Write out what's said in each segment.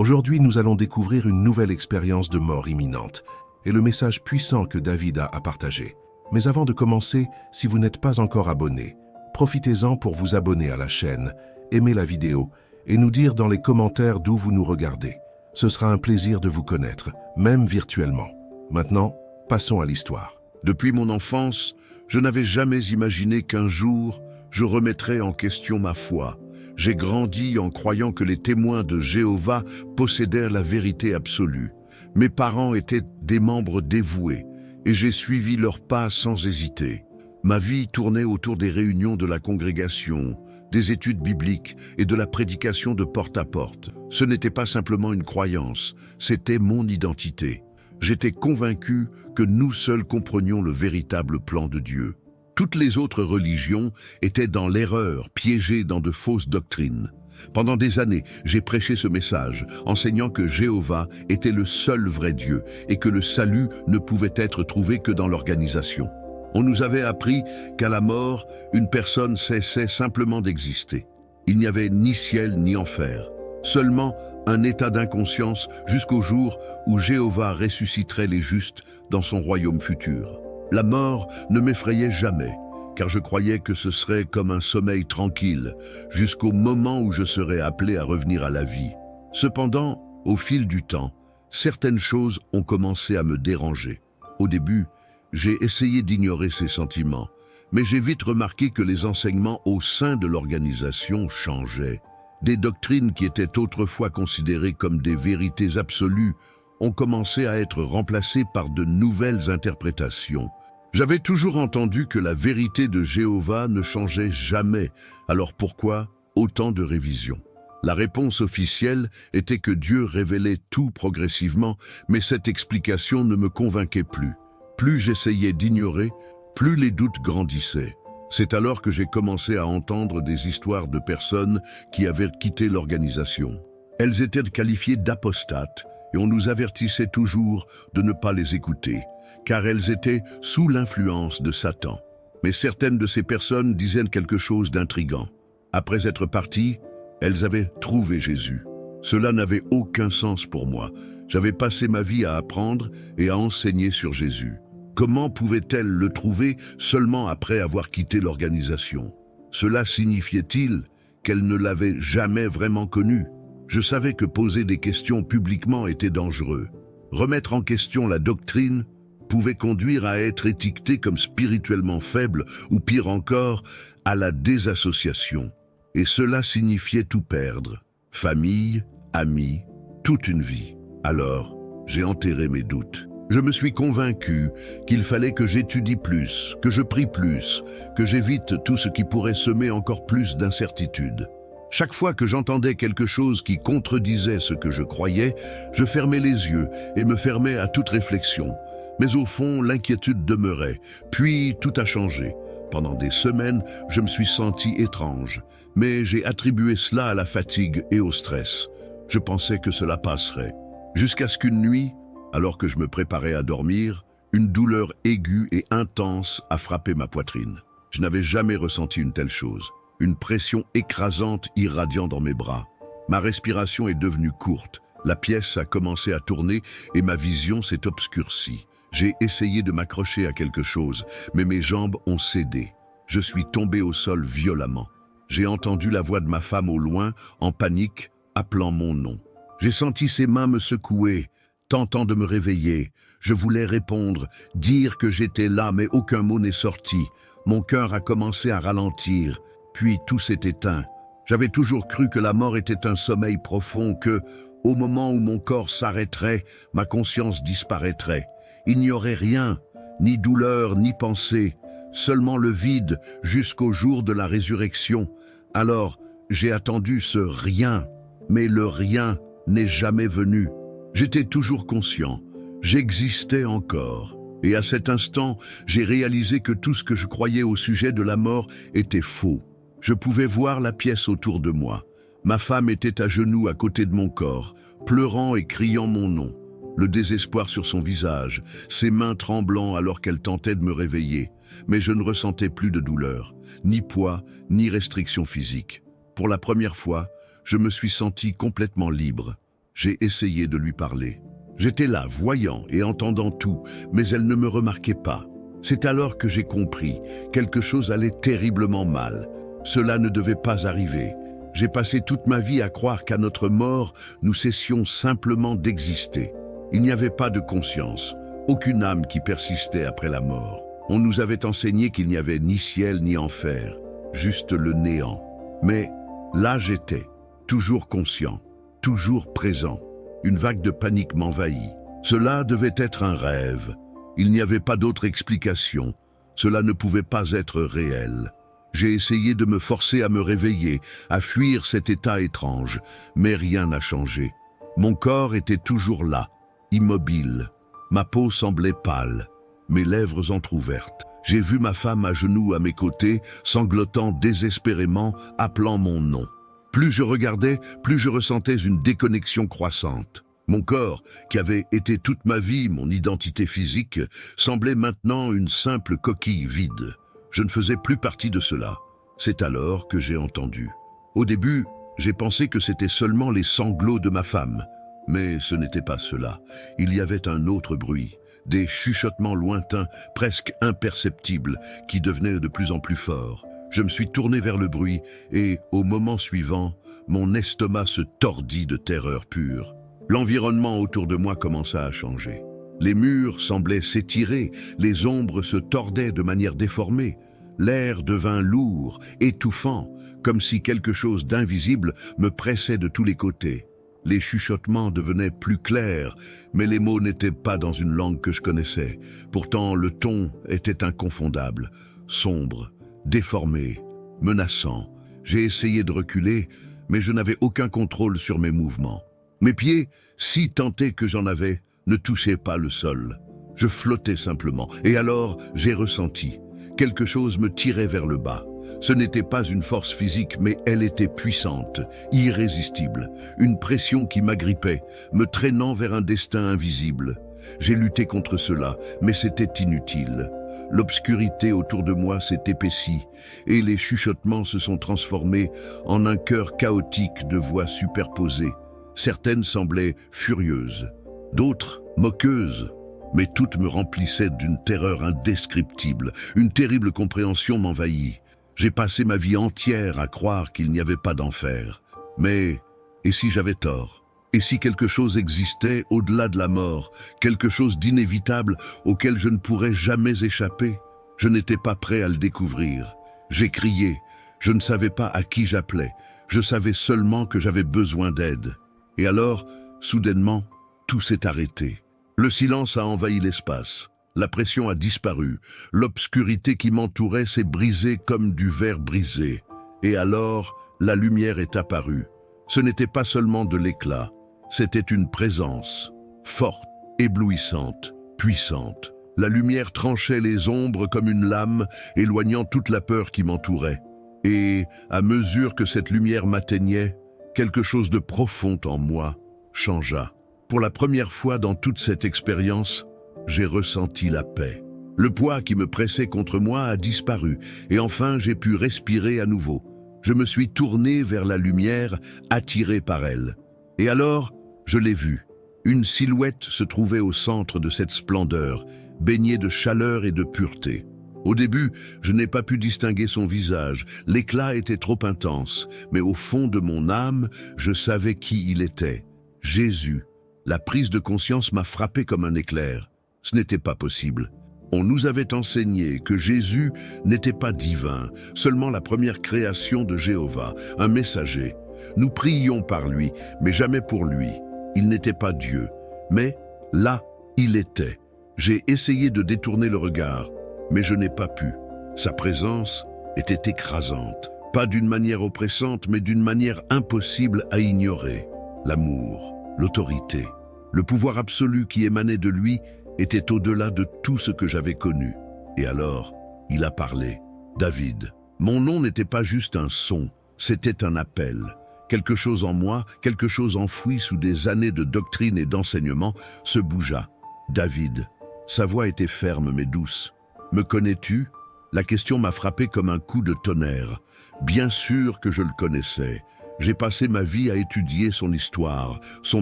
Aujourd'hui, nous allons découvrir une nouvelle expérience de mort imminente et le message puissant que David a à partager. Mais avant de commencer, si vous n'êtes pas encore abonné, profitez-en pour vous abonner à la chaîne, aimer la vidéo et nous dire dans les commentaires d'où vous nous regardez. Ce sera un plaisir de vous connaître, même virtuellement. Maintenant, passons à l'histoire. Depuis mon enfance, je n'avais jamais imaginé qu'un jour, je remettrais en question ma foi. J'ai grandi en croyant que les témoins de Jéhovah possédaient la vérité absolue. Mes parents étaient des membres dévoués et j'ai suivi leurs pas sans hésiter. Ma vie tournait autour des réunions de la congrégation, des études bibliques et de la prédication de porte à porte. Ce n'était pas simplement une croyance, c'était mon identité. J'étais convaincu que nous seuls comprenions le véritable plan de Dieu. Toutes les autres religions étaient dans l'erreur, piégées dans de fausses doctrines. Pendant des années, j'ai prêché ce message, enseignant que Jéhovah était le seul vrai Dieu et que le salut ne pouvait être trouvé que dans l'organisation. On nous avait appris qu'à la mort, une personne cessait simplement d'exister. Il n'y avait ni ciel ni enfer, seulement un état d'inconscience jusqu'au jour où Jéhovah ressusciterait les justes dans son royaume futur. La mort ne m'effrayait jamais, car je croyais que ce serait comme un sommeil tranquille, jusqu'au moment où je serais appelé à revenir à la vie. Cependant, au fil du temps, certaines choses ont commencé à me déranger. Au début, j'ai essayé d'ignorer ces sentiments, mais j'ai vite remarqué que les enseignements au sein de l'organisation changeaient. Des doctrines qui étaient autrefois considérées comme des vérités absolues ont commencé à être remplacées par de nouvelles interprétations. J'avais toujours entendu que la vérité de Jéhovah ne changeait jamais, alors pourquoi autant de révisions? La réponse officielle était que Dieu révélait tout progressivement, mais cette explication ne me convainquait plus. Plus j'essayais d'ignorer, plus les doutes grandissaient. C'est alors que j'ai commencé à entendre des histoires de personnes qui avaient quitté l'organisation. Elles étaient qualifiées d'apostates et on nous avertissait toujours de ne pas les écouter, car elles étaient sous l'influence de Satan. Mais certaines de ces personnes disaient quelque chose d'intrigant. Après être parties, elles avaient trouvé Jésus. Cela n'avait aucun sens pour moi. J'avais passé ma vie à apprendre et à enseigner sur Jésus. Comment pouvait-elle le trouver seulement après avoir quitté l'organisation? Cela signifiait-il qu'elle ne l'avait jamais vraiment connu? Je savais que poser des questions publiquement était dangereux. Remettre en question la doctrine pouvait conduire à être étiqueté comme spirituellement faible ou pire encore, à la désassociation. Et cela signifiait tout perdre. Famille, amis, toute une vie. Alors, j'ai enterré mes doutes. Je me suis convaincu qu'il fallait que j'étudie plus, que je prie plus, que j'évite tout ce qui pourrait semer encore plus d'incertitude. Chaque fois que j'entendais quelque chose qui contredisait ce que je croyais, je fermais les yeux et me fermais à toute réflexion. Mais au fond, l'inquiétude demeurait. Puis tout a changé. Pendant des semaines, je me suis senti étrange, mais j'ai attribué cela à la fatigue et au stress. Je pensais que cela passerait. Jusqu'à ce qu'une nuit, alors que je me préparais à dormir, une douleur aiguë et intense a frappé ma poitrine. Je n'avais jamais ressenti une telle chose. Une pression écrasante irradiant dans mes bras. Ma respiration est devenue courte. La pièce a commencé à tourner et ma vision s'est obscurcie. J'ai essayé de m'accrocher à quelque chose, mais mes jambes ont cédé. Je suis tombé au sol violemment. J'ai entendu la voix de ma femme au loin, en panique, appelant mon nom. J'ai senti ses mains me secouer, tentant de me réveiller. Je voulais répondre, dire que j'étais là, mais aucun mot n'est sorti. Mon cœur a commencé à ralentir, puis tout s'est éteint. J'avais toujours cru que la mort était un sommeil profond, que, au moment où mon corps s'arrêterait, ma conscience disparaîtrait. Il n'y aurait rien, ni douleur, ni pensée, seulement le vide jusqu'au jour de la résurrection. Alors, j'ai attendu ce rien, mais le rien n'est jamais venu. J'étais toujours conscient, j'existais encore. Et à cet instant, j'ai réalisé que tout ce que je croyais au sujet de la mort était faux. Je pouvais voir la pièce autour de moi. Ma femme était à genoux à côté de mon corps, pleurant et criant mon nom. Le désespoir sur son visage, ses mains tremblant alors qu'elle tentait de me réveiller. Mais je ne ressentais plus de douleur, ni poids, ni restriction physique. Pour la première fois, je me suis senti complètement libre. J'ai essayé de lui parler. J'étais là, voyant et entendant tout, mais elle ne me remarquait pas. C'est alors que j'ai compris, quelque chose allait terriblement mal. Cela ne devait pas arriver. J'ai passé toute ma vie à croire qu'à notre mort, nous cessions simplement d'exister. Il n'y avait pas de conscience, aucune âme qui persistait après la mort. On nous avait enseigné qu'il n'y avait ni ciel ni enfer, juste le néant. Mais là j'étais, toujours conscient, toujours présent. Une vague de panique m'envahit. Cela devait être un rêve. Il n'y avait pas d'autre explication. Cela ne pouvait pas être réel. J'ai essayé de me forcer à me réveiller, à fuir cet état étrange, mais rien n'a changé. Mon corps était toujours là, immobile. Ma peau semblait pâle, mes lèvres entr'ouvertes. J'ai vu ma femme à genoux à mes côtés, sanglotant désespérément, appelant mon nom. Plus je regardais, plus je ressentais une déconnexion croissante. Mon corps, qui avait été toute ma vie mon identité physique, semblait maintenant une simple coquille vide. Je ne faisais plus partie de cela. C'est alors que j'ai entendu. Au début, j'ai pensé que c'était seulement les sanglots de ma femme. Mais ce n'était pas cela. Il y avait un autre bruit. Des chuchotements lointains, presque imperceptibles, qui devenaient de plus en plus forts. Je me suis tourné vers le bruit et, au moment suivant, mon estomac se tordit de terreur pure. L'environnement autour de moi commença à changer. Les murs semblaient s'étirer, les ombres se tordaient de manière déformée. L'air devint lourd, étouffant, comme si quelque chose d'invisible me pressait de tous les côtés. Les chuchotements devenaient plus clairs, mais les mots n'étaient pas dans une langue que je connaissais. Pourtant, le ton était inconfondable, sombre, déformé, menaçant. J'ai essayé de reculer, mais je n'avais aucun contrôle sur mes mouvements. Mes pieds, si tentés que j'en avais, ne touchaient pas le sol. Je flottais simplement, et alors j'ai ressenti. Quelque chose me tirait vers le bas. Ce n'était pas une force physique, mais elle était puissante, irrésistible. Une pression qui m'agrippait, me traînant vers un destin invisible. J'ai lutté contre cela, mais c'était inutile. L'obscurité autour de moi s'est épaissie, et les chuchotements se sont transformés en un chœur chaotique de voix superposées. Certaines semblaient furieuses, d'autres moqueuses, mais toutes me remplissaient d'une terreur indescriptible. Une terrible compréhension m'envahit. J'ai passé ma vie entière à croire qu'il n'y avait pas d'enfer. Mais, et si j'avais tort? Et si quelque chose existait au-delà de la mort, quelque chose d'inévitable auquel je ne pourrais jamais échapper? Je n'étais pas prêt à le découvrir. J'ai crié, je ne savais pas à qui j'appelais, je savais seulement que j'avais besoin d'aide. Et alors, soudainement, tout s'est arrêté. Le silence a envahi l'espace. La pression a disparu. L'obscurité qui m'entourait s'est brisée comme du verre brisé. Et alors, la lumière est apparue. Ce n'était pas seulement de l'éclat, c'était une présence, forte, éblouissante, puissante. La lumière tranchait les ombres comme une lame, éloignant toute la peur qui m'entourait. Et, à mesure que cette lumière m'atteignait, quelque chose de profond en moi changea. Pour la première fois dans toute cette expérience, j'ai ressenti la paix. Le poids qui me pressait contre moi a disparu, et enfin j'ai pu respirer à nouveau. Je me suis tourné vers la lumière, attiré par elle. Et alors, je l'ai vue. Une silhouette se trouvait au centre de cette splendeur, baignée de chaleur et de pureté. Au début, je n'ai pas pu distinguer son visage, l'éclat était trop intense, mais au fond de mon âme, je savais qui il était. Jésus. La prise de conscience m'a frappé comme un éclair. Ce n'était pas possible. On nous avait enseigné que Jésus n'était pas divin, seulement la première création de Jéhovah, un messager. Nous prions par lui, mais jamais pour lui. Il n'était pas Dieu. Mais là, il était. J'ai essayé de détourner le regard, mais je n'ai pas pu. Sa présence était écrasante, pas d'une manière oppressante, mais d'une manière impossible à ignorer. L'amour, l'autorité, le pouvoir absolu qui émanait de lui était au-delà de tout ce que j'avais connu. Et alors, il a parlé. David. Mon nom n'était pas juste un son, c'était un appel. Quelque chose en moi, quelque chose enfoui sous des années de doctrine et d'enseignement, se bougea. David. Sa voix était ferme mais douce. Me connais-tu? La question m'a frappé comme un coup de tonnerre. Bien sûr que je le connaissais. J'ai passé ma vie à étudier son histoire, son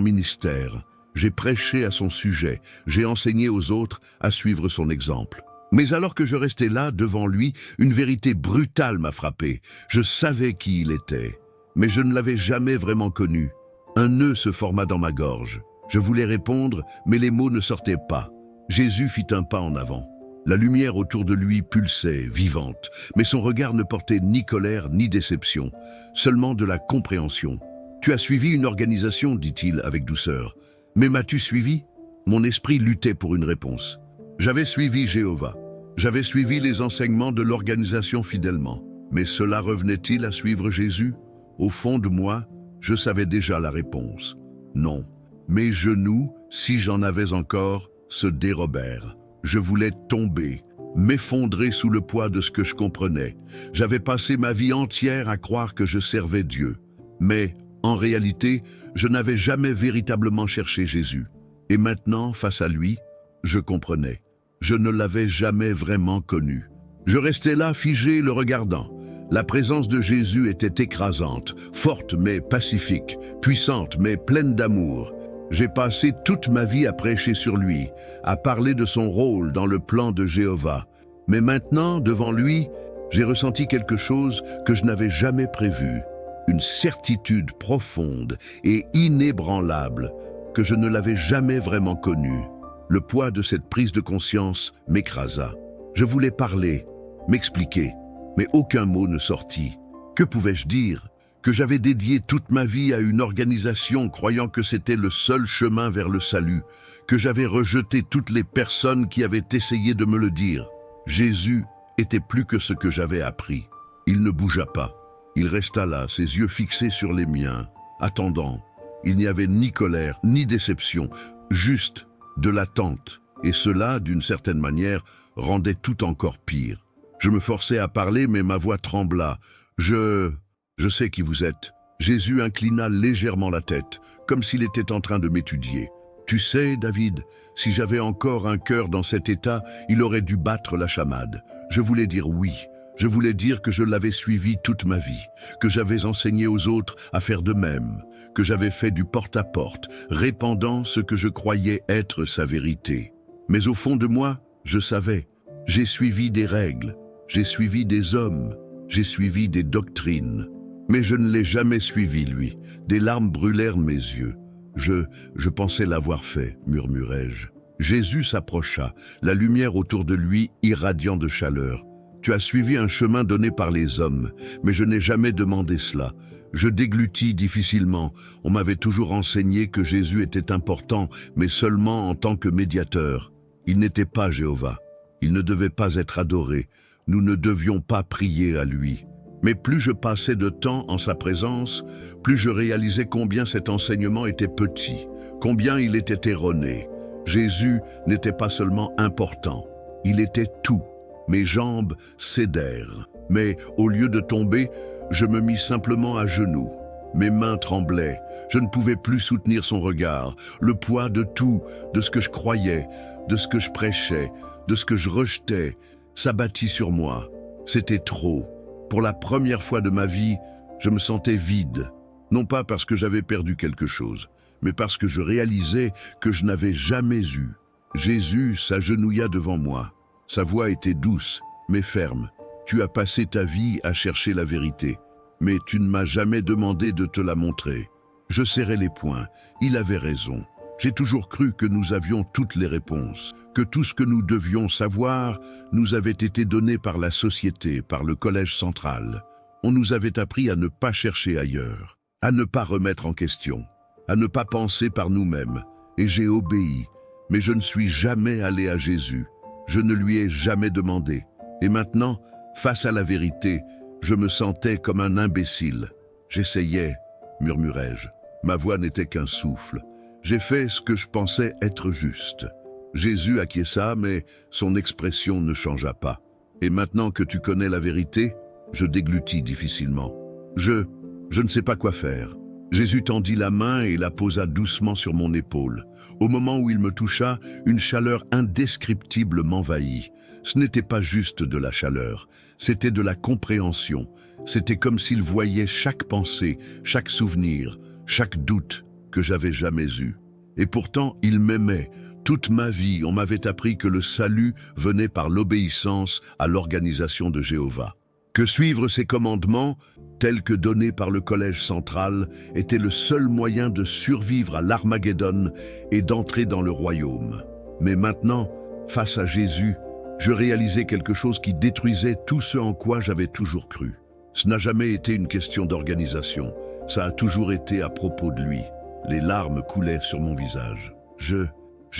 ministère. J'ai prêché à son sujet, j'ai enseigné aux autres à suivre son exemple. Mais alors que je restais là, devant lui, une vérité brutale m'a frappé. Je savais qui il était, mais je ne l'avais jamais vraiment connu. Un nœud se forma dans ma gorge. Je voulais répondre, mais les mots ne sortaient pas. Jésus fit un pas en avant. La lumière autour de lui pulsait, vivante, mais son regard ne portait ni colère ni déception, seulement de la compréhension. « Tu as suivi une organisation, dit-il avec douceur. Mais m'as-tu suivi ?» Mon esprit luttait pour une réponse. J'avais suivi Jéhovah. J'avais suivi les enseignements de l'organisation fidèlement. Mais cela revenait-il à suivre Jésus? Au fond de moi, je savais déjà la réponse. Non. Mes genoux, si j'en avais encore, se dérobèrent. Je voulais tomber, m'effondrer sous le poids de ce que je comprenais. J'avais passé ma vie entière à croire que je servais Dieu. Mais, en réalité, je n'avais jamais véritablement cherché Jésus. Et maintenant, face à lui, je comprenais. Je ne l'avais jamais vraiment connu. Je restais là figé, le regardant. La présence de Jésus était écrasante, forte mais pacifique, puissante mais pleine d'amour. J'ai passé toute ma vie à prêcher sur lui, à parler de son rôle dans le plan de Jéhovah. Mais maintenant, devant lui, j'ai ressenti quelque chose que je n'avais jamais prévu. Une certitude profonde et inébranlable que je ne l'avais jamais vraiment connue. Le poids de cette prise de conscience m'écrasa. Je voulais parler, m'expliquer, mais aucun mot ne sortit. Que pouvais-je dire? Que j'avais dédié toute ma vie à une organisation croyant que c'était le seul chemin vers le salut, que j'avais rejeté toutes les personnes qui avaient essayé de me le dire. Jésus était plus que ce que j'avais appris. Il ne bougea pas. Il resta là, ses yeux fixés sur les miens, attendant. Il n'y avait ni colère, ni déception, juste de l'attente. Et cela, d'une certaine manière, rendait tout encore pire. Je me forçais à parler, mais ma voix trembla. Je sais qui vous êtes. Jésus inclina légèrement la tête, comme s'il était en train de m'étudier. Tu sais, David, si j'avais encore un cœur dans cet état, il aurait dû battre la chamade. Je voulais dire oui. Je voulais dire que je l'avais suivi toute ma vie, que j'avais enseigné aux autres à faire de même, que j'avais fait du porte-à-porte, répandant ce que je croyais être sa vérité. Mais au fond de moi, je savais. J'ai suivi des règles, j'ai suivi des hommes, j'ai suivi des doctrines. Mais je ne l'ai jamais suivi, lui. Des larmes brûlèrent mes yeux. Je pensais l'avoir fait, murmurai-je. Jésus s'approcha, la lumière autour de lui irradiant de chaleur. Tu as suivi un chemin donné par les hommes, mais je n'ai jamais demandé cela. Je déglutis difficilement. On m'avait toujours enseigné que Jésus était important, mais seulement en tant que médiateur. Il n'était pas Jéhovah. Il ne devait pas être adoré. Nous ne devions pas prier à lui. Mais plus je passais de temps en sa présence, plus je réalisais combien cet enseignement était petit, combien il était erroné. Jésus n'était pas seulement important, il était tout. Mes jambes cédèrent, mais au lieu de tomber, je me mis simplement à genoux. Mes mains tremblaient, je ne pouvais plus soutenir son regard. Le poids de tout, de ce que je croyais, de ce que je prêchais, de ce que je rejetais, s'abattit sur moi. C'était trop. Pour la première fois de ma vie, je me sentais vide, non pas parce que j'avais perdu quelque chose, mais parce que je réalisais que je n'avais jamais eu. Jésus s'agenouilla devant moi. Sa voix était douce, mais ferme. Tu as passé ta vie à chercher la vérité, mais tu ne m'as jamais demandé de te la montrer. Je serrai les poings. Il avait raison. J'ai toujours cru que nous avions toutes les réponses, que tout ce que nous devions savoir nous avait été donné par la société, par le collège central. On nous avait appris à ne pas chercher ailleurs, à ne pas remettre en question, à ne pas penser par nous-mêmes. Et j'ai obéi, mais je ne suis jamais allé à Jésus. Je ne lui ai jamais demandé. Et maintenant, face à la vérité, je me sentais comme un imbécile. J'essayais, murmurai-je. Ma voix n'était qu'un souffle. J'ai fait ce que je pensais être juste. Jésus acquiesça, mais son expression ne changea pas. Et maintenant que tu connais la vérité, je déglutis difficilement. Je ne sais pas quoi faire. Jésus tendit la main et la posa doucement sur mon épaule. Au moment où il me toucha, une chaleur indescriptible m'envahit. Ce n'était pas juste de la chaleur, c'était de la compréhension. C'était comme s'il voyait chaque pensée, chaque souvenir, chaque doute que j'avais jamais eu. Et pourtant, il m'aimait. Toute ma vie, on m'avait appris que le salut venait par l'obéissance à l'organisation de Jéhovah. Que suivre ses commandements, tels que donnés par le Collège central, était le seul moyen de survivre à l'Armageddon et d'entrer dans le royaume. Mais maintenant, face à Jésus, je réalisais quelque chose qui détruisait tout ce en quoi j'avais toujours cru. Ce n'a jamais été une question d'organisation, ça a toujours été à propos de lui. Les larmes coulaient sur mon visage. Je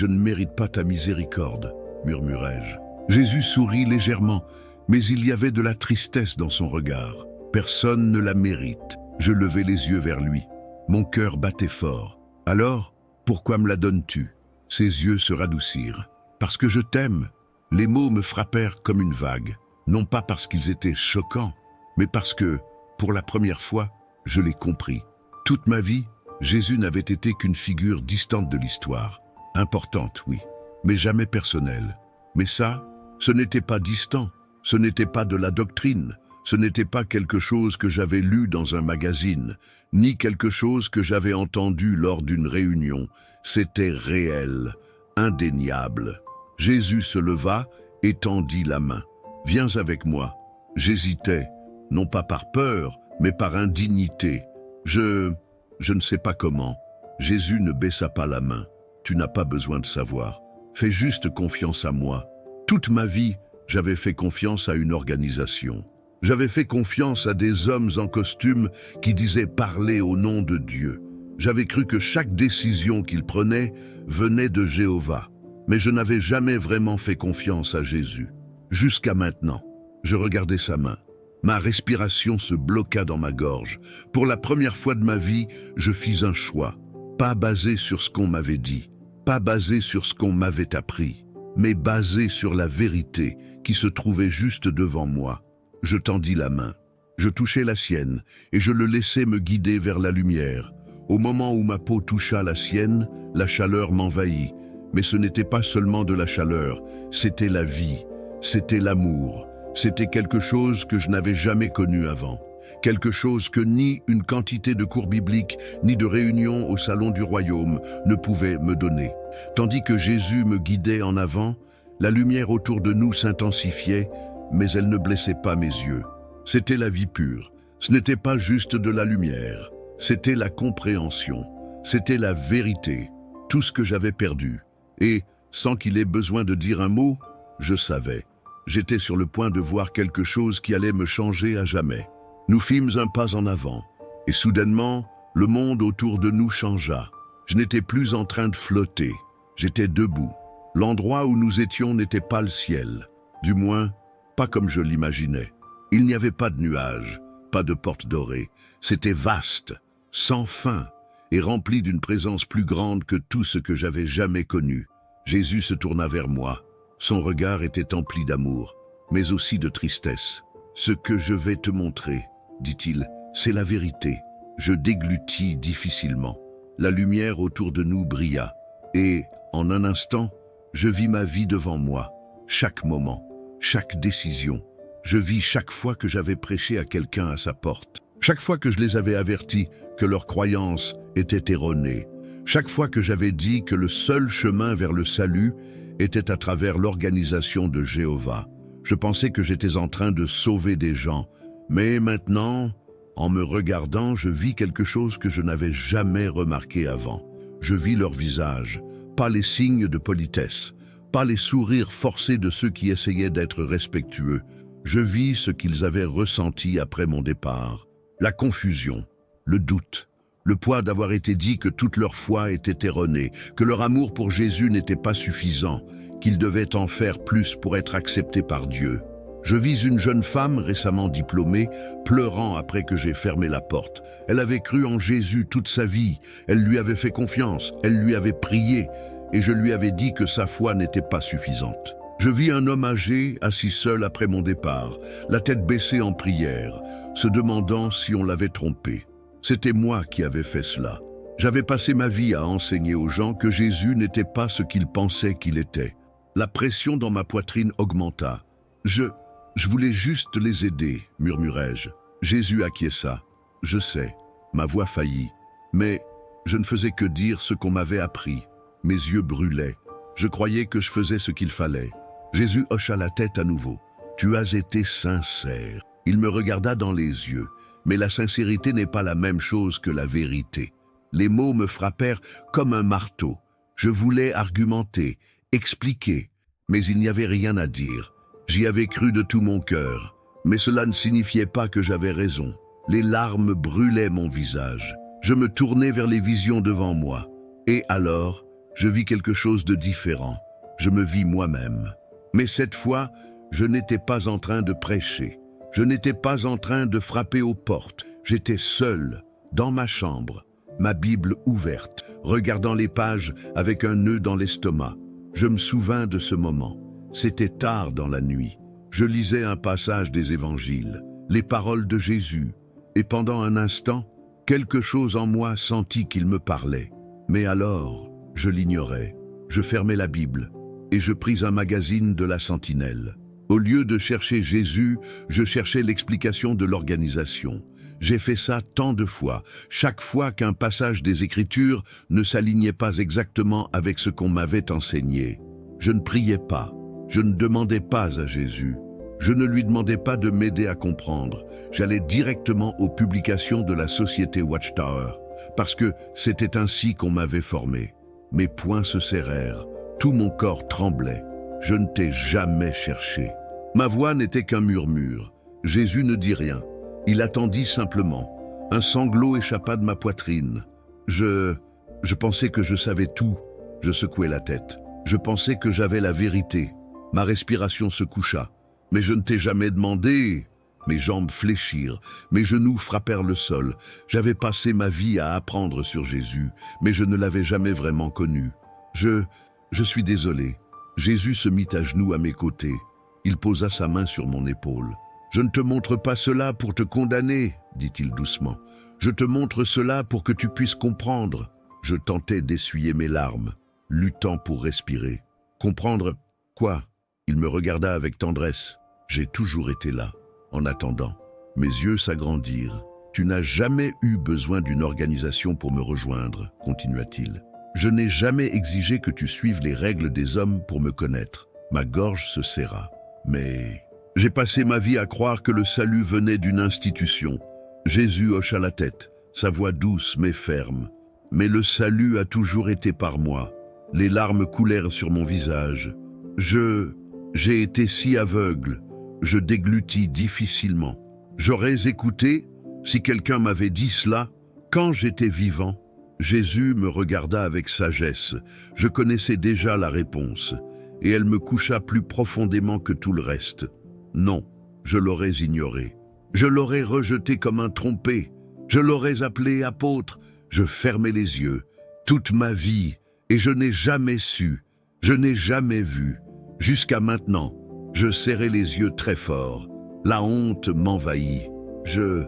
ne mérite pas ta miséricorde, murmurai-je. Jésus sourit légèrement, mais il y avait de la tristesse dans son regard. Personne ne la mérite. Je levai les yeux vers lui. Mon cœur battait fort. Alors, pourquoi me la donnes-tu? Ses yeux se radoucirent. Parce que je t'aime. Les mots me frappèrent comme une vague. Non pas parce qu'ils étaient choquants, mais parce que, pour la première fois, je l'ai compris. Toute ma vie, Jésus n'avait été qu'une figure distante de l'histoire. Importante, oui, mais jamais personnelle. Mais ça, ce n'était pas distant, ce n'était pas de la doctrine, ce n'était pas quelque chose que j'avais lu dans un magazine, ni quelque chose que j'avais entendu lors d'une réunion. C'était réel, indéniable. Jésus se leva et tendit la main. « Viens avec moi. » J'hésitais, non pas par peur, mais par indignité. Je ne sais pas comment. Jésus ne baissa pas la main. Tu n'as pas besoin de savoir. Fais juste confiance à moi. Toute ma vie, j'avais fait confiance à une organisation. J'avais fait confiance à des hommes en costume qui disaient parler au nom de Dieu. J'avais cru que chaque décision qu'ils prenaient venait de Jéhovah. Mais je n'avais jamais vraiment fait confiance à Jésus. Jusqu'à maintenant, je regardais sa main. Ma respiration se bloqua dans ma gorge. Pour la première fois de ma vie, je fis un choix. Pas basé sur ce qu'on m'avait dit, pas basé sur ce qu'on m'avait appris, mais basé sur la vérité qui se trouvait juste devant moi. Je tendis la main. Je touchai la sienne et je le laissai me guider vers la lumière. Au moment où ma peau toucha la sienne, la chaleur m'envahit. Mais ce n'était pas seulement de la chaleur, c'était la vie, c'était l'amour. C'était quelque chose que je n'avais jamais connu avant. Quelque chose que ni une quantité de cours bibliques, ni de réunions au salon du royaume ne pouvaient me donner. Tandis que Jésus me guidait en avant, la lumière autour de nous s'intensifiait, mais elle ne blessait pas mes yeux. C'était la vie pure. Ce n'était pas juste de la lumière. C'était la compréhension. C'était la vérité. Tout ce que j'avais perdu. Et, sans qu'il ait besoin de dire un mot, je savais. J'étais sur le point de voir quelque chose qui allait me changer à jamais. Nous fîmes un pas en avant, et soudainement, le monde autour de nous changea. Je n'étais plus en train de flotter, j'étais debout. L'endroit où nous étions n'était pas le ciel, du moins, pas comme je l'imaginais. Il n'y avait pas de nuages, pas de portes dorées. C'était vaste, sans fin, et rempli d'une présence plus grande que tout ce que j'avais jamais connu. Jésus se tourna vers moi. Son regard était empli d'amour, mais aussi de tristesse. « Ce que je vais te montrer, dit-il, c'est la vérité. » Je déglutis difficilement. La lumière autour de nous brilla, et, en un instant, je vis ma vie devant moi. Chaque moment, chaque décision. Je vis chaque fois que j'avais prêché à quelqu'un à sa porte. Chaque fois que je les avais avertis que leurs croyances étaient erronées. Chaque fois que j'avais dit que le seul chemin vers le salut était à travers l'organisation de Jéhovah. Je pensais que j'étais en train de sauver des gens, mais maintenant, en me regardant, je vis quelque chose que je n'avais jamais remarqué avant. Je vis leur visage, pas les signes de politesse, pas les sourires forcés de ceux qui essayaient d'être respectueux. Je vis ce qu'ils avaient ressenti après mon départ. La confusion, le doute, le poids d'avoir été dit que toute leur foi était erronée, que leur amour pour Jésus n'était pas suffisant, qu'ils devaient en faire plus pour être acceptés par Dieu. Je vis une jeune femme récemment diplômée, pleurant après que j'ai fermé la porte. Elle avait cru en Jésus toute sa vie, elle lui avait fait confiance, elle lui avait prié, et je lui avais dit que sa foi n'était pas suffisante. Je vis un homme âgé, assis seul après mon départ, la tête baissée en prière, se demandant si on l'avait trompé. C'était moi qui avais fait cela. J'avais passé ma vie à enseigner aux gens que Jésus n'était pas ce qu'ils pensaient qu'il était. La pression dans ma poitrine augmenta. Je voulais juste les aider, murmurai-je. Jésus acquiesça. Je sais, ma voix faillit. Mais je ne faisais que dire ce qu'on m'avait appris. Mes yeux brûlaient. Je croyais que je faisais ce qu'il fallait. Jésus hocha la tête à nouveau. Tu as été sincère. Il me regarda dans les yeux. Mais la sincérité n'est pas la même chose que la vérité. Les mots me frappèrent comme un marteau. Je voulais argumenter, expliquer, mais il n'y avait rien à dire. J'y avais cru de tout mon cœur, mais cela ne signifiait pas que j'avais raison. Les larmes brûlaient mon visage. Je me tournais vers les visions devant moi. Et alors, je vis quelque chose de différent. Je me vis moi-même. Mais cette fois, je n'étais pas en train de prêcher. Je n'étais pas en train de frapper aux portes. J'étais seul, dans ma chambre, ma Bible ouverte, regardant les pages avec un nœud dans l'estomac. Je me souvins de ce moment. C'était tard dans la nuit. Je lisais un passage des évangiles, les paroles de Jésus, et pendant un instant, quelque chose en moi sentit qu'il me parlait. Mais alors, je l'ignorais. Je fermai la Bible, et je pris un magazine de la Sentinelle. Au lieu de chercher Jésus, je cherchais l'explication de l'organisation. J'ai fait ça tant de fois, chaque fois qu'un passage des Écritures ne s'alignait pas exactement avec ce qu'on m'avait enseigné. Je ne priais pas, je ne demandais pas à Jésus. Je ne lui demandais pas de m'aider à comprendre. J'allais directement aux publications de la société Watchtower, parce que c'était ainsi qu'on m'avait formé. Mes poings se serrèrent, tout mon corps tremblait. Je ne t'ai jamais cherché. Ma voix n'était qu'un murmure. Jésus ne dit rien. Il attendit simplement. Un sanglot échappa de ma poitrine. Je pensais que je savais tout. Je secouai la tête. Je pensais que j'avais la vérité. Ma respiration se coucha. Mais je ne t'ai jamais demandé. Mes jambes fléchirent, mes genoux frappèrent le sol. J'avais passé ma vie à apprendre sur Jésus, mais je ne l'avais jamais vraiment connu. Je suis désolé. Jésus se mit à genoux à mes côtés. Il posa sa main sur mon épaule. « Je ne te montre pas cela pour te condamner, dit-il doucement. Je te montre cela pour que tu puisses comprendre. » Je tentais d'essuyer mes larmes, luttant pour respirer. « Comprendre quoi ?» Il me regarda avec tendresse. « J'ai toujours été là, en attendant. » Mes yeux s'agrandirent. « Tu n'as jamais eu besoin d'une organisation pour me rejoindre, » continua-t-il. « Je n'ai jamais exigé que tu suives les règles des hommes pour me connaître. » Ma gorge se serra. Mais j'ai passé ma vie à croire que le salut venait d'une institution. Jésus hocha la tête, sa voix douce mais ferme. Mais le salut a toujours été par moi. Les larmes coulèrent sur mon visage. J'ai été si aveugle. Je déglutis difficilement. J'aurais écouté si quelqu'un m'avait dit cela quand j'étais vivant. Jésus me regarda avec sagesse. Je connaissais déjà la réponse. Et elle me coucha plus profondément que tout le reste. Non, je l'aurais ignoré. Je l'aurais rejeté comme un trompé. Je l'aurais appelé apôtre. Je fermais les yeux. Toute ma vie, et je n'ai jamais su. Je n'ai jamais vu. Jusqu'à maintenant, je serrais les yeux très fort. La honte m'envahit. Je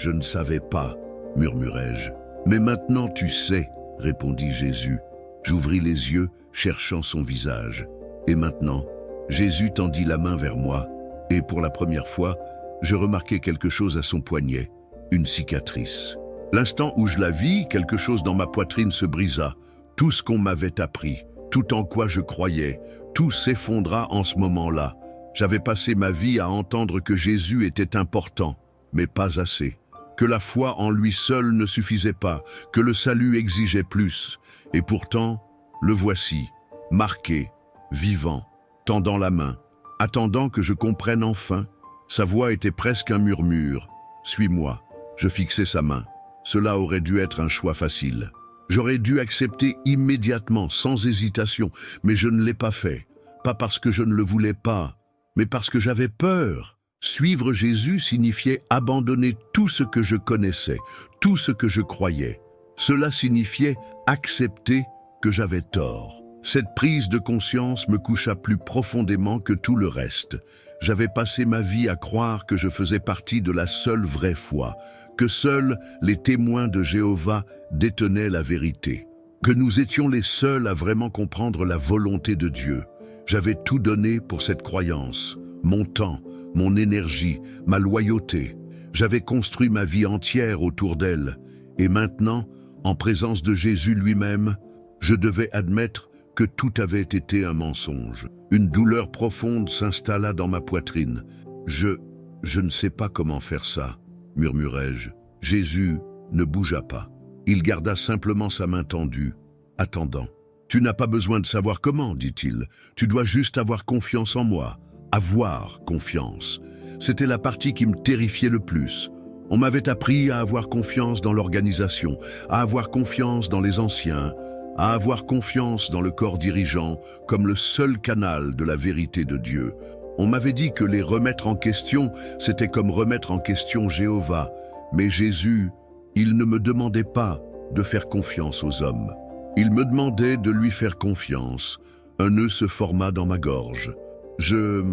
ne savais pas, murmurai-je. Mais maintenant tu sais, répondit Jésus. J'ouvris les yeux, cherchant son visage. Et maintenant, Jésus tendit la main vers moi, et pour la première fois, je remarquai quelque chose à son poignet, une cicatrice. L'instant où je la vis, quelque chose dans ma poitrine se brisa. Tout ce qu'on m'avait appris, tout en quoi je croyais, tout s'effondra en ce moment-là. J'avais passé ma vie à entendre que Jésus était important, mais pas assez. Que la foi en lui seul ne suffisait pas, que le salut exigeait plus. Et pourtant, le voici, marqué, vivant, tendant la main, attendant que je comprenne enfin. Sa voix était presque un murmure. « Suis-moi ». Je fixai sa main. Cela aurait dû être un choix facile. J'aurais dû accepter immédiatement, sans hésitation, mais je ne l'ai pas fait. Pas parce que je ne le voulais pas, mais parce que j'avais peur. Suivre Jésus signifiait abandonner tout ce que je connaissais, tout ce que je croyais. Cela signifiait accepter que j'avais tort. Cette prise de conscience me coucha plus profondément que tout le reste. J'avais passé ma vie à croire que je faisais partie de la seule vraie foi, que seuls les témoins de Jéhovah détenaient la vérité, que nous étions les seuls à vraiment comprendre la volonté de Dieu. J'avais tout donné pour cette croyance, mon temps, mon énergie, ma loyauté. J'avais construit ma vie entière autour d'elle. Et maintenant, en présence de Jésus lui-même, je devais admettre que tout avait été un mensonge. Une douleur profonde s'installa dans ma poitrine. Je ne sais pas comment faire ça, murmurai-je. Jésus ne bougea pas. Il garda simplement sa main tendue, attendant. Tu n'as pas besoin de savoir comment, dit-il. Tu dois juste avoir confiance en moi. Avoir confiance. C'était la partie qui me terrifiait le plus. On m'avait appris à avoir confiance dans l'organisation, à avoir confiance dans les anciens, à avoir confiance dans le corps dirigeant comme le seul canal de la vérité de Dieu. On m'avait dit que les remettre en question, c'était comme remettre en question Jéhovah. Mais Jésus, il ne me demandait pas de faire confiance aux hommes. Il me demandait de lui faire confiance. Un nœud se forma dans ma gorge. Je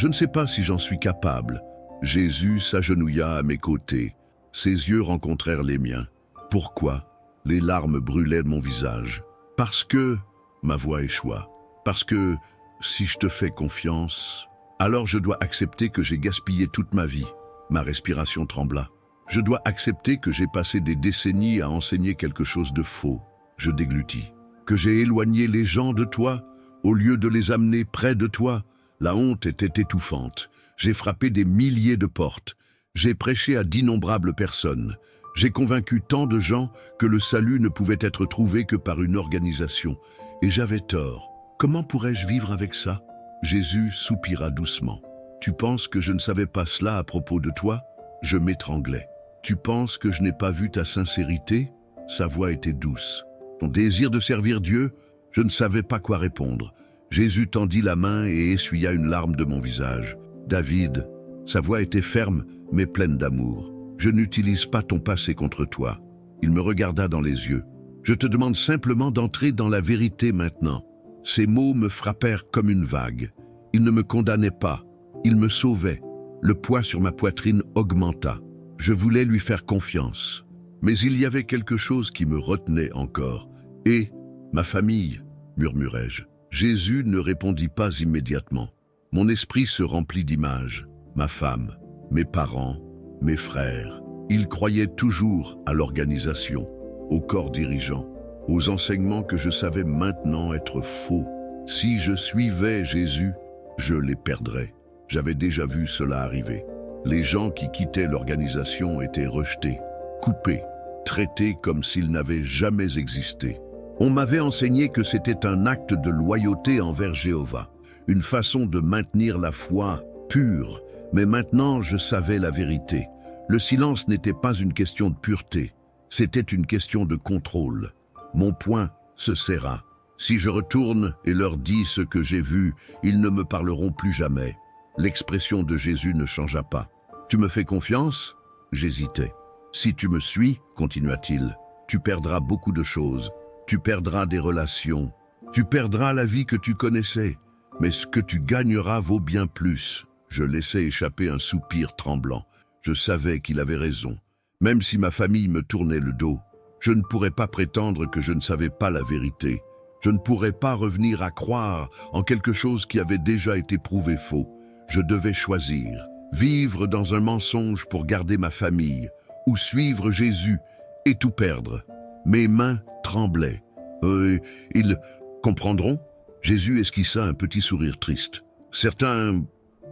ne sais pas si j'en suis capable. Jésus s'agenouilla à mes côtés. Ses yeux rencontrèrent les miens. Pourquoi? Les larmes brûlaient mon visage. Parce que ma voix échoua. Parce que si je te fais confiance, alors je dois accepter que j'ai gaspillé toute ma vie. Ma respiration trembla. Je dois accepter que j'ai passé des décennies à enseigner quelque chose de faux. Je déglutis. Que j'ai éloigné les gens de toi, au lieu de les amener près de toi. La honte était étouffante. J'ai frappé des milliers de portes. J'ai prêché à d'innombrables personnes. J'ai convaincu tant de gens que le salut ne pouvait être trouvé que par une organisation. Et j'avais tort. Comment pourrais-je vivre avec ça? Jésus soupira doucement. Tu penses que je ne savais pas cela à propos de toi? Je m'étranglais. Tu penses que je n'ai pas vu ta sincérité? Sa voix était douce. Ton désir de servir Dieu? Je ne savais pas quoi répondre. Jésus tendit la main et essuya une larme de mon visage. David, sa voix était ferme mais pleine d'amour. Je n'utilise pas ton passé contre toi. Il me regarda dans les yeux. Je te demande simplement d'entrer dans la vérité maintenant. Ces mots me frappèrent comme une vague. Ils ne me condamnaient pas. Ils me sauvaient. Le poids sur ma poitrine augmenta. Je voulais lui faire confiance. Mais il y avait quelque chose qui me retenait encore. Et ma famille, murmurai-je. Jésus ne répondit pas immédiatement. Mon esprit se remplit d'images. Ma femme, mes parents, mes frères. Ils croyaient toujours à l'organisation, au corps dirigeant, aux enseignements que je savais maintenant être faux. Si je suivais Jésus, je les perdrais. J'avais déjà vu cela arriver. Les gens qui quittaient l'organisation étaient rejetés, coupés, traités comme s'ils n'avaient jamais existé. On m'avait enseigné que c'était un acte de loyauté envers Jéhovah, une façon de maintenir la foi pure. Mais maintenant, je savais la vérité. Le silence n'était pas une question de pureté, c'était une question de contrôle. Mon poing se serra. Si je retourne et leur dis ce que j'ai vu, ils ne me parleront plus jamais. L'expression de Jésus ne changea pas. « Tu me fais confiance ?» J'hésitais. « Si tu me suis, continua-t-il, tu perdras beaucoup de choses. Tu perdras des relations. Tu perdras la vie que tu connaissais. Mais ce que tu gagneras vaut bien plus. » Je laissai échapper un soupir tremblant. Je savais qu'il avait raison. Même si ma famille me tournait le dos, je ne pourrais pas prétendre que je ne savais pas la vérité. Je ne pourrais pas revenir à croire en quelque chose qui avait déjà été prouvé faux. Je devais choisir, vivre dans un mensonge pour garder ma famille, ou suivre Jésus et tout perdre. Mes mains tremblaient. Ils comprendront? Jésus esquissa un petit sourire triste. Certains...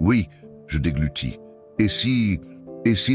Oui, je déglutis. Et s'ils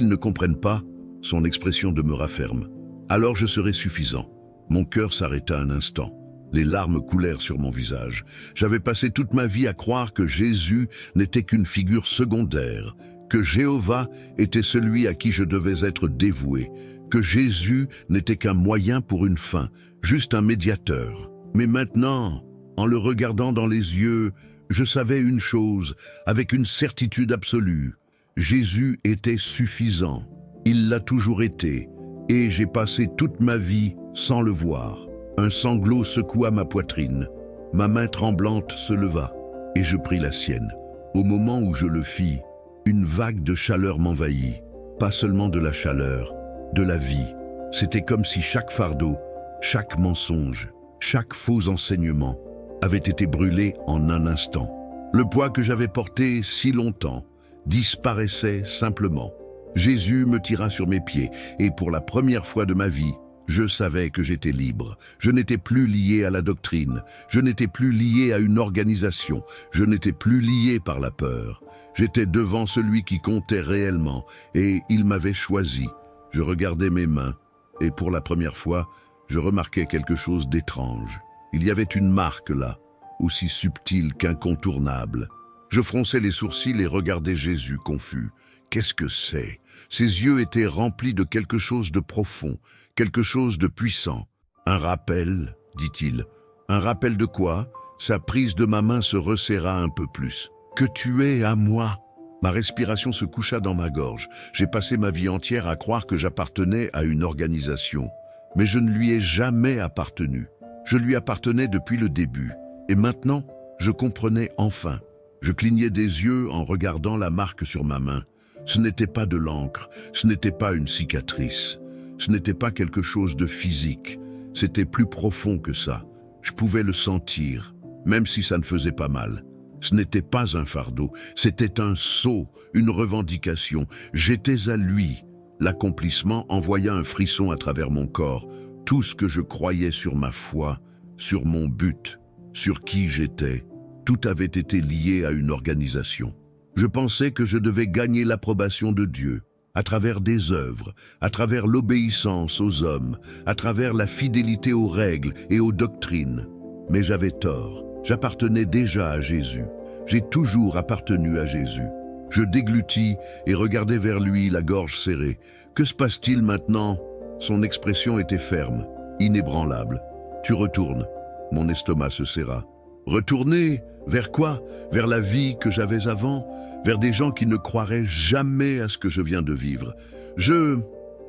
ne comprennent pas? Son expression demeura ferme. Alors je serai suffisant. Mon cœur s'arrêta un instant. Les larmes coulèrent sur mon visage. J'avais passé toute ma vie à croire que Jésus n'était qu'une figure secondaire, que Jéhovah était celui à qui je devais être dévoué, que Jésus n'était qu'un moyen pour une fin, juste un médiateur. Mais maintenant, en le regardant dans les yeux, je savais une chose, avec une certitude absolue. Jésus était suffisant. Il l'a toujours été, et j'ai passé toute ma vie sans le voir. Un sanglot secoua ma poitrine. Ma main tremblante se leva, et je pris la sienne. Au moment où je le fis, une vague de chaleur m'envahit. Pas seulement de la chaleur, de la vie. C'était comme si chaque fardeau, chaque mensonge, chaque faux enseignement avait été brûlé en un instant. Le poids que j'avais porté si longtemps disparaissait simplement. Jésus me tira sur mes pieds et pour la première fois de ma vie, je savais que j'étais libre. Je n'étais plus lié à la doctrine. Je n'étais plus lié à une organisation. Je n'étais plus lié par la peur. J'étais devant celui qui comptait réellement et il m'avait choisi. Je regardais mes mains et pour la première fois, je remarquais quelque chose d'étrange. Il y avait une marque là, aussi subtile qu'incontournable. Je fronçais les sourcils et regardais Jésus confus. Qu'est-ce que c'est? Ses yeux étaient remplis de quelque chose de profond, quelque chose de puissant. Un rappel, dit-il. Un rappel de quoi? Sa prise de ma main se resserra un peu plus. Que tu es à moi. Ma respiration se coucha dans ma gorge. J'ai passé ma vie entière à croire que j'appartenais à une organisation. Mais je ne lui ai jamais appartenu. Je lui appartenais depuis le début. Et maintenant, je comprenais enfin. Je clignais des yeux en regardant la marque sur ma main. Ce n'était pas de l'encre, ce n'était pas une cicatrice, ce n'était pas quelque chose de physique, c'était plus profond que ça. Je pouvais le sentir, même si ça ne faisait pas mal. Ce n'était pas un fardeau, c'était un sceau, une revendication. J'étais à lui. L'accomplissement envoya un frisson à travers mon corps. Tout ce que je croyais sur ma foi, sur mon but, sur qui j'étais, tout avait été lié à une organisation. Je pensais que je devais gagner l'approbation de Dieu, à travers des œuvres, à travers l'obéissance aux hommes, à travers la fidélité aux règles et aux doctrines. Mais j'avais tort, j'appartenais déjà à Jésus. J'ai toujours appartenu à Jésus. Je déglutis et regardais vers lui, la gorge serrée. Que se passe-t-il maintenant? Son expression était ferme, inébranlable. Tu retournes. Mon estomac se serra. Retourner? Vers quoi? Vers la vie que j'avais avant? Vers des gens qui ne croiraient jamais à ce que je viens de vivre. Je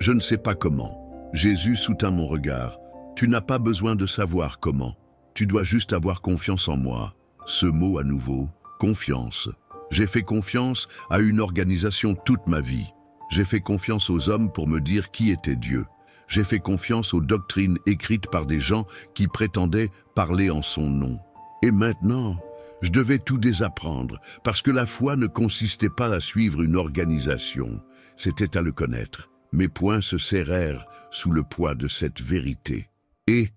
ne sais pas comment. Jésus soutint mon regard. Tu n'as pas besoin de savoir comment. Tu dois juste avoir confiance en moi. Ce mot à nouveau, confiance. J'ai fait confiance à une organisation toute ma vie. J'ai fait confiance aux hommes pour me dire qui était Dieu. J'ai fait confiance aux doctrines écrites par des gens qui prétendaient parler en son nom. Et maintenant, je devais tout désapprendre, parce que la foi ne consistait pas à suivre une organisation, c'était à le connaître. Mes poings se serrèrent sous le poids de cette vérité. Et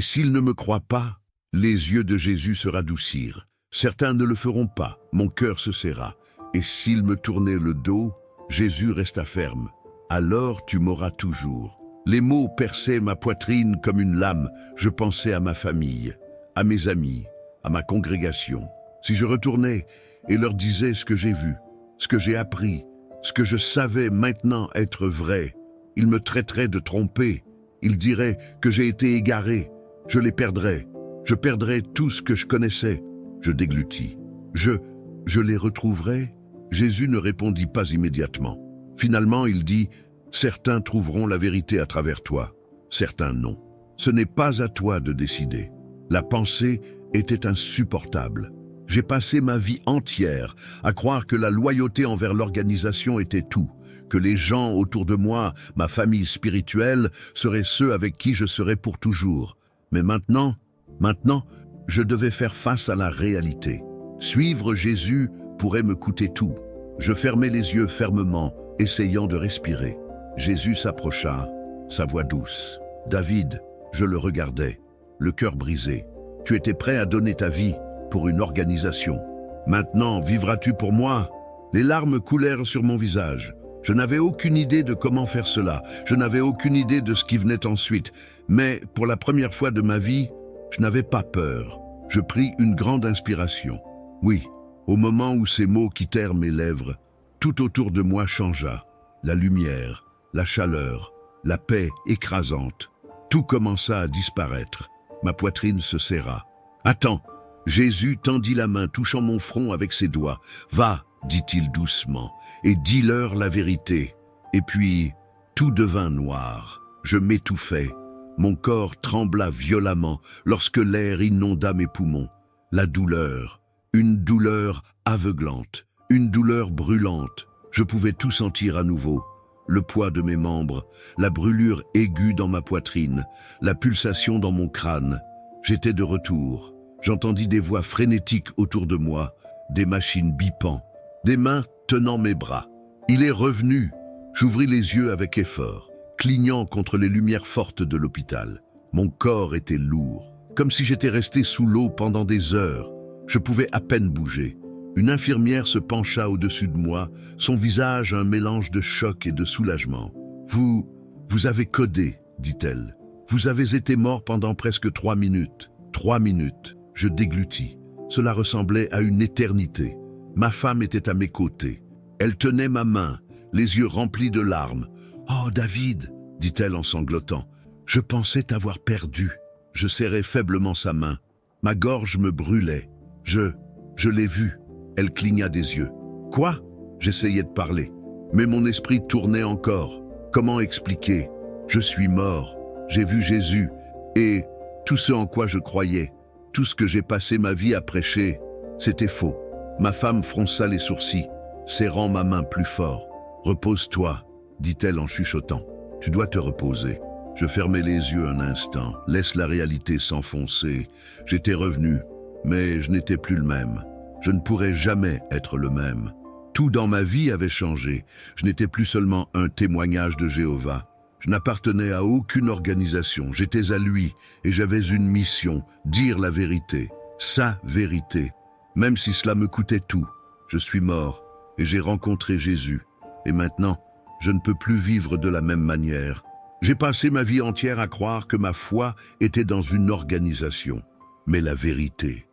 s'ils ne me croient pas, les yeux de Jésus se radoucirent. Certains ne le feront pas, mon cœur se serra. Et s'il me tournait le dos, Jésus resta ferme. Alors tu m'auras toujours. Les mots perçaient ma poitrine comme une lame. Je pensais à ma famille, à mes amis, à ma congrégation. Si je retournais et leur disais ce que j'ai vu, ce que j'ai appris, ce que je savais maintenant être vrai, ils me traiteraient de trompé. Ils diraient que j'ai été égaré. Je les perdrais. Je perdrais tout ce que je connaissais. Je déglutis. Je les retrouverai? Jésus ne répondit pas immédiatement. Finalement, il dit, « Certains trouveront la vérité à travers toi, certains non. Ce n'est pas à toi de décider. » La pensée était insupportable. J'ai passé ma vie entière à croire que la loyauté envers l'organisation était tout, que les gens autour de moi, ma famille spirituelle, seraient ceux avec qui je serais pour toujours. Mais maintenant, je devais faire face à la réalité. Suivre Jésus pourrait me coûter tout. Je fermais les yeux fermement, essayant de respirer. Jésus s'approcha, sa voix douce. « David », je le regardais, le cœur brisé. « Tu étais prêt à donner ta vie pour une organisation. Maintenant, vivras-tu pour moi ?» Les larmes coulèrent sur mon visage. Je n'avais aucune idée de comment faire cela. Je n'avais aucune idée de ce qui venait ensuite. Mais pour la première fois de ma vie, je n'avais pas peur. Je pris une grande inspiration. Oui, au moment où ces mots quittèrent mes lèvres, tout autour de moi changea. La lumière, la chaleur, la paix écrasante. Tout commença à disparaître. Ma poitrine se serra. « Attends !» Jésus tendit la main, touchant mon front avec ses doigts. « Va !» dit-il doucement, « et dis-leur la vérité. » Et puis, tout devint noir. Je m'étouffai. Mon corps trembla violemment lorsque l'air inonda mes poumons. La douleur, une douleur aveuglante, une douleur brûlante. Je pouvais tout sentir à nouveau. le poids de mes membres, la brûlure aiguë dans ma poitrine, la pulsation dans mon crâne. J'étais de retour. J'entendis des voix frénétiques autour de moi, des machines bipant, des mains tenant mes bras. Il est revenu. J'ouvris les yeux avec effort, clignant contre les lumières fortes de l'hôpital. Mon corps était lourd, comme si j'étais resté sous l'eau pendant des heures. Je pouvais à peine bouger. Une infirmière se pencha au-dessus de moi, son visage un mélange de choc et de soulagement. « Vous avez codé, dit-elle. Vous avez été mort pendant presque 3 minutes. 3 minutes. » Je déglutis. Cela ressemblait à une éternité. Ma femme était à mes côtés. Elle tenait ma main, les yeux remplis de larmes. « Oh, David !» dit-elle en sanglotant. « Je pensais t'avoir perdu. » Je serrai faiblement sa main. Ma gorge me brûlait. Je l'ai vue. Elle cligna des yeux. « Quoi ?» J'essayais de parler. Mais mon esprit tournait encore. Comment expliquer ? Je suis mort. J'ai vu Jésus. Et tout ce en quoi je croyais, tout ce que j'ai passé ma vie à prêcher, c'était faux. Ma femme fronça les sourcils, serrant ma main plus fort. « Repose-toi, dit-elle en chuchotant. Tu dois te reposer. » Je fermai les yeux un instant, laisse la réalité s'enfoncer. J'étais revenu, mais je n'étais plus le même. Je ne pourrais jamais être le même. Tout dans ma vie avait changé. Je n'étais plus seulement un témoignage de Jéhovah. Je n'appartenais à aucune organisation. J'étais à lui et j'avais une mission, dire la vérité, sa vérité. Même si cela me coûtait tout, je suis mort et j'ai rencontré Jésus. Et maintenant, je ne peux plus vivre de la même manière. J'ai passé ma vie entière à croire que ma foi était dans une organisation. Mais la vérité,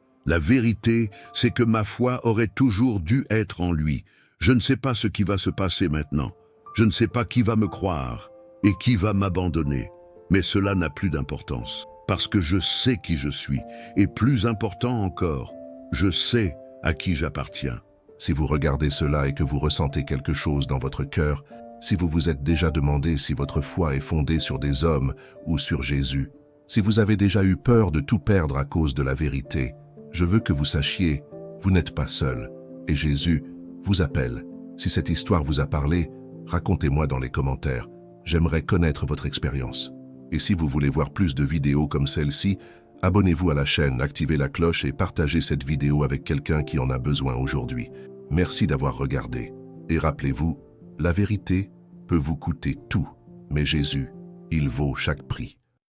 c'est que ma foi aurait toujours dû être en lui. Je ne sais pas ce qui va se passer maintenant. Je ne sais pas qui va me croire et qui va m'abandonner. Mais cela n'a plus d'importance, parce que je sais qui je suis. Et plus important encore, je sais à qui j'appartiens. Si vous regardez cela et que vous ressentez quelque chose dans votre cœur, si vous vous êtes déjà demandé si votre foi est fondée sur des hommes ou sur Jésus, si vous avez déjà eu peur de tout perdre à cause de la vérité, je veux que vous sachiez, vous n'êtes pas seul, et Jésus vous appelle. Si cette histoire vous a parlé, racontez-moi dans les commentaires. J'aimerais connaître votre expérience. Et si vous voulez voir plus de vidéos comme celle-ci, abonnez-vous à la chaîne, activez la cloche et partagez cette vidéo avec quelqu'un qui en a besoin aujourd'hui. Merci d'avoir regardé. Et rappelez-vous, la vérité peut vous coûter tout, mais Jésus, il vaut chaque prix.